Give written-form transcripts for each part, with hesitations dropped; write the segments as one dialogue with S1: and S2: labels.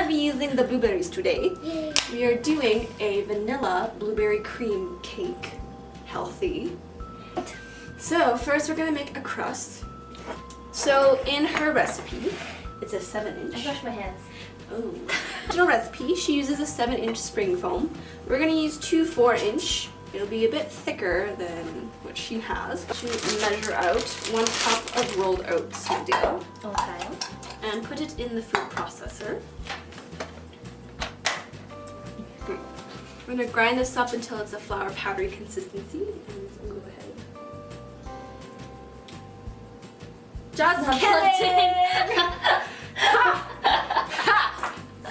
S1: be using the blueberries today.
S2: Yay.
S1: We are doing a vanilla blueberry cream cake. Healthy. So first we're gonna make a crust. So in her recipe, it's a 7-inch.
S2: I wash my hands.
S1: Oh. Original recipe, she uses a 7-inch spring foam. We're gonna use 2 4-inch. It'll be a bit thicker than what she has. She measure out 1 cup of rolled oats, my dear.
S2: Okay.
S1: And put it in the food processor. We're gonna grind this up until it's a flour powdery consistency. And so go ahead. Just kidding!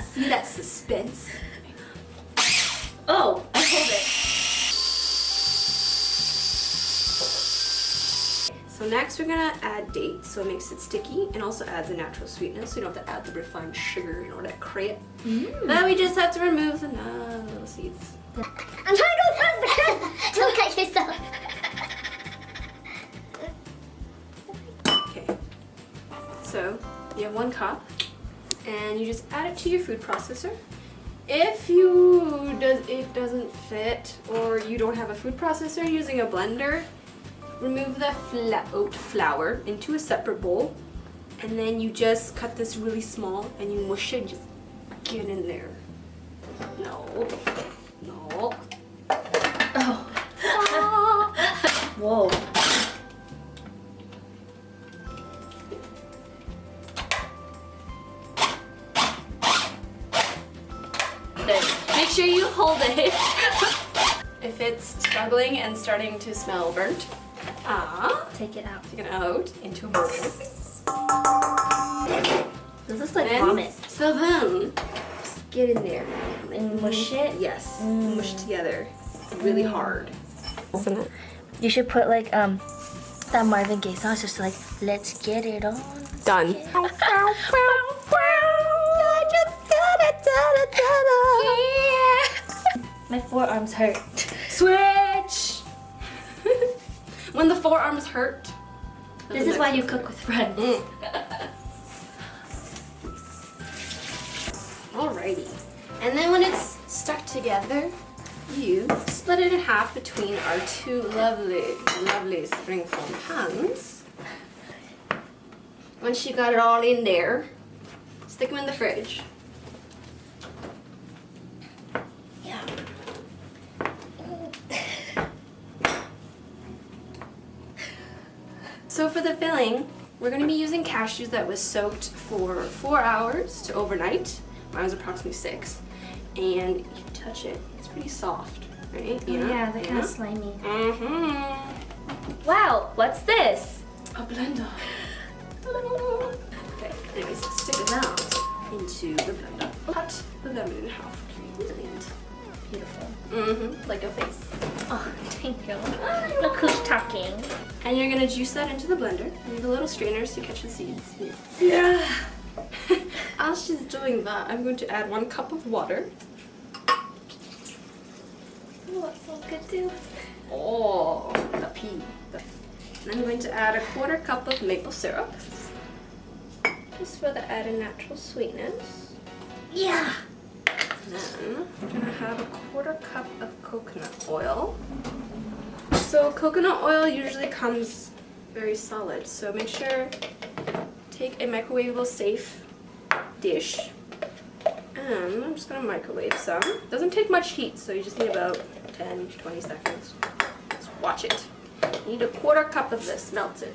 S1: See that suspense?
S2: Oh, I hold it.
S1: So next we're gonna add dates, so it makes it sticky and also adds a natural sweetness, so you don't have to add the refined sugar in order to create it. But we just have to remove the little seeds.
S2: I'm trying to go past the cut. Don't cut yourself.
S1: Okay, so you have 1 cup and you just add it to your food processor. If it doesn't fit or you don't have a food processor, using a blender, remove the oat flour into a separate bowl, and then you just cut this really small and you mush it and just get in there. No.
S2: Oh. Whoa.
S1: Make sure you hold it. If it's struggling and starting to smell burnt,
S2: Take it out.
S1: take it out into a bowl.
S2: This is like
S1: And
S2: vomit.
S1: so then, just get in there.
S2: And mush it?
S1: Yes, mush together really hard. Isn't it?
S2: You should put like that Marvin Gaye song. It's just like, let's get it on.
S1: Done.
S2: My forearms hurt.
S1: Switch! When the forearms hurt.
S2: This is why you cook with friends.
S1: Alrighty. And then when it's stuck together, you split it in half between our 2 lovely spring foam pans. Once you got it all in there, stick them in the fridge.
S2: Yeah.
S1: So for the filling, we're going to be using cashews that was soaked for 4 hours to overnight. Mine was approximately 6. And you touch it, it's pretty soft, right?
S2: Yeah, they're kind of slimy.
S1: Mm-hmm.
S2: Wow, what's this?
S1: A blender. Okay, anyways, stick it out into the blender. Cut the lemon in half.
S2: Beautiful.
S1: Mm-hmm, like a face.
S2: Oh, thank you. Look who's talking.
S1: And you're gonna juice that into the blender. You need the little strainers to catch the seeds. Yeah. As she's doing that, I'm going to add 1 cup of water.
S2: Oh, that sounds good too.
S1: Oh, the pea. And I'm going to add a 1/4 cup of maple syrup. Just for the added natural sweetness.
S2: Yeah.
S1: Then we're gonna have a 1/4 cup of coconut oil. So coconut oil usually comes very solid, so make sure take a microwavable safe dish. And I'm just gonna microwave some. Doesn't take much heat, so you just need about 10 to 20 seconds. Just watch it. You need a 1/4 cup of this melted.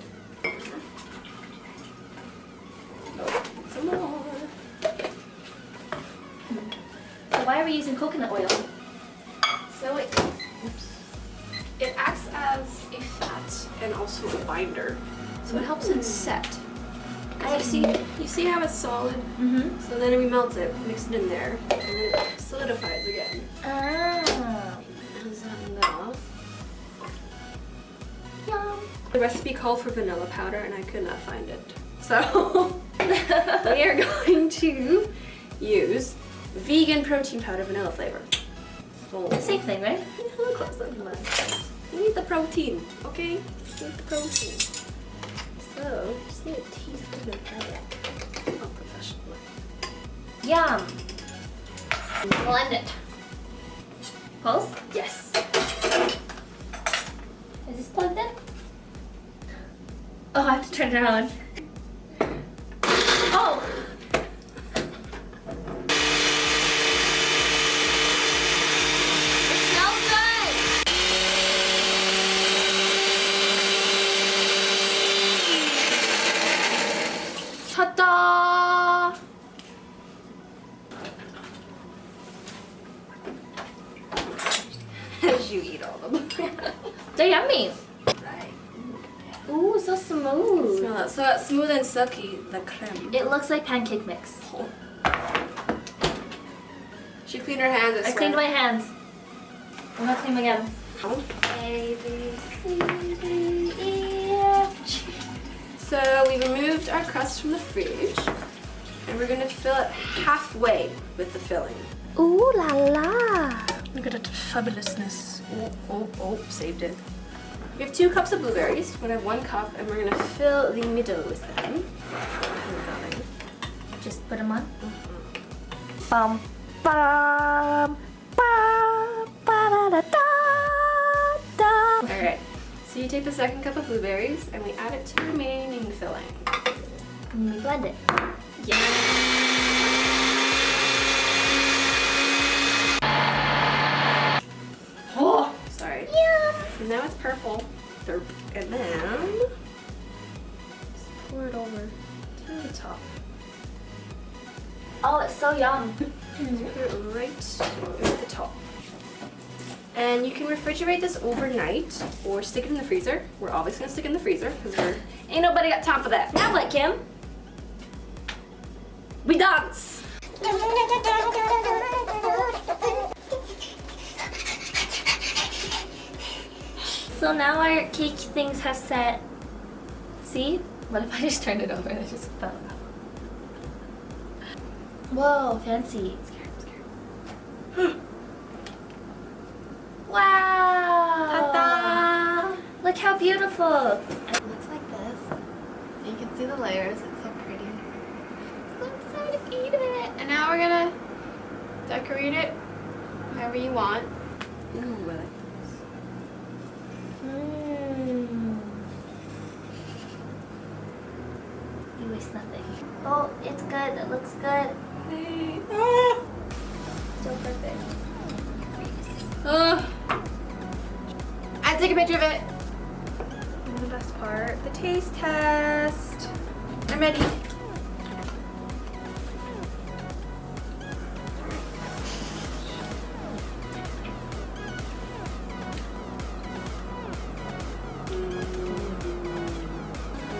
S1: Oh, some more.
S2: Why are we using coconut oil?
S1: So it acts as a fat and also a binder, so it helps it set. You see how it's solid?
S2: Mm-hmm.
S1: So then we melt it, mix it in there, and then it solidifies again.
S2: Ah.
S1: Is that enough?
S2: Yum.
S1: The recipe called for vanilla powder, and I could not find it. So we are going to use vegan protein powder, vanilla flavor. So,
S2: Same thing, right?
S1: yeah, close them. You need the protein, okay? You need the protein. So, just need a teaspoon of garlic. Oh, professional.
S2: Yum. Blend it. Pulse?
S1: Yes.
S2: Is this plugged in? Oh, I have to turn it on. Oh! It smells good!
S1: Ta-da! As you eat all of them.
S2: They're yummy.
S1: Right.
S2: Ooh, so smooth.
S1: Smell it. So it's smooth and silky, the creme.
S2: It looks like pancake mix.
S1: She cleaned her hands.
S2: I cleaned my hands. I'm gonna clean them again.
S1: Oh.
S2: A, B, C, D, E, F, G.
S1: So we removed our crust from the fridge, and we're gonna fill it halfway with the filling.
S2: Ooh la la.
S1: Look at the fabulousness. Oh, saved it. We have 2 cups of blueberries. We're gonna have 1 cup, and we're gonna fill the middle with them.
S2: Just put them on. Bum, bum, bum, ba-da-da-da, da.
S1: Alright, so you take the 2nd cup of blueberries, and we add it to the remaining filling.
S2: And we blend it.
S1: Yeah. Oh, sorry.
S2: Yum.
S1: So now it's purple. Derp. And then just pour it over to the top.
S2: Oh, it's so yum.
S1: Put it right over the top. And you can refrigerate this overnight or stick it in the freezer. We're obviously gonna stick it in the freezer because ain't nobody got time for that.
S2: Now what, Kim?
S1: We dance.
S2: So now our cake things have set. See? What if I just turned it over and it just fell out? Whoa, fancy. Wow!
S1: Ta-da!
S2: Look how beautiful.
S1: It looks like this. You can see the layers. It's so pretty. So excited to eat it. And now we're gonna decorate it however you want. Ooh, I like this.
S2: You waste nothing. Oh, it's good. It looks good.
S1: Hey.
S2: Still perfect.
S1: I take a picture of it. And the best part, the taste test. I'm ready.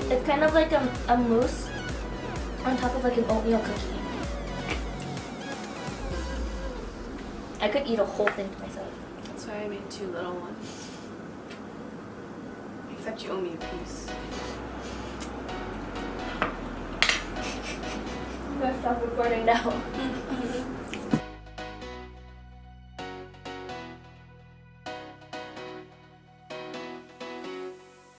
S2: It's kind of like a mousse on top of like an oatmeal cookie. I could eat a whole thing to myself.
S1: That's why I made 2 little ones. Except you owe me a piece.
S2: I'm gonna stop recording now.